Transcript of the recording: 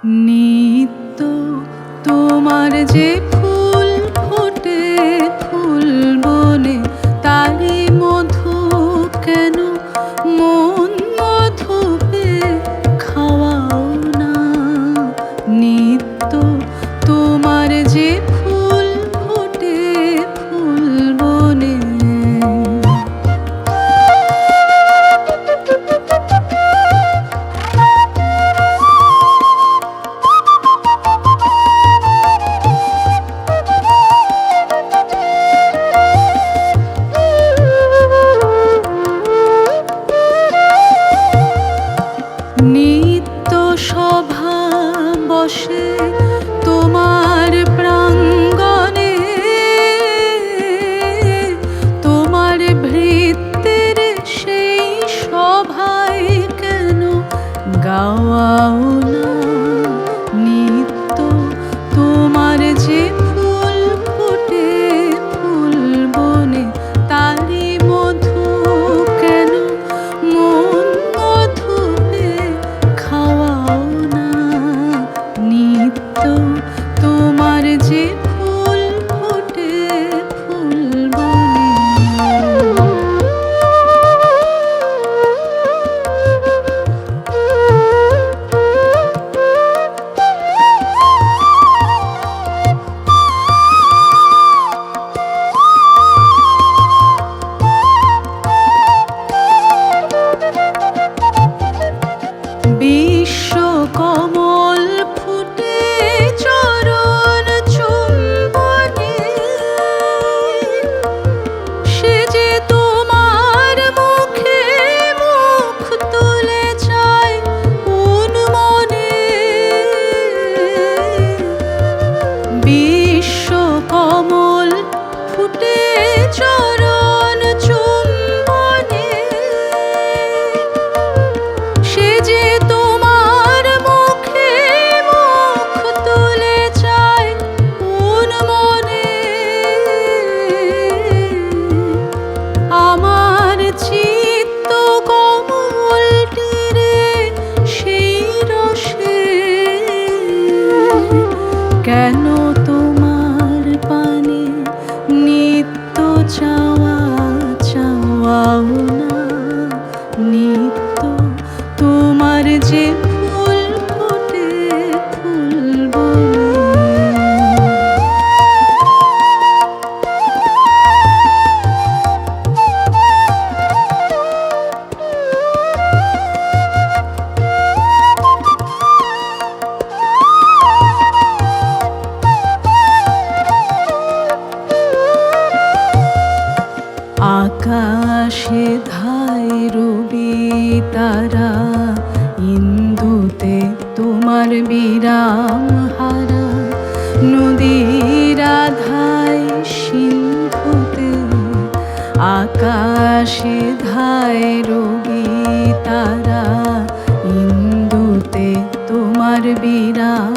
নিত্য তোমার যে ফুল ফোটে ফুল বনে, তারি মধু কেন মন মধু পেয়ে খাওয়াও না। নিত্য তোমার যে ফুল ফোটে ফুল বনে, নিত্য সভা বসে তোমার প্রাঙ্গণে, তোমার ভৃত্যের সেই সভায় কেন গাওয়াও না। নিত্য তোমার যে ফুল ফোটে ফুল বনে, তারি মধু কেন মন মধু পেয়ে খাওয়াও না। নিত্য তোমার যে ফুল ফোটে ফুল বনে, বিশ্বকমল ফুটে চরণ চুম্বনে, সে যে তোমার মুখে মুখ তুলে চায় কোন মনে। বিশ্বকমল ফুটে চরণ চুম্বনে, সে যে তোমার মুখে মুখ তুলে চায় কোন মনে। আমার চিত্ত কমলটিরে সেই রসে কেন তোমার পানে নিত্য চাওয়া চাওয়াও না। নিত্য তোমার যে ফুল ফোটে ফুল বনে, আকাশে ধায় রবি তারা, ইন্দুতে তোমার বিরাম হারা। নদীর আধায় সিন্ধুতে, আকাশে ধায় রবি তারা, ইন্দুতে তোমার বিরাম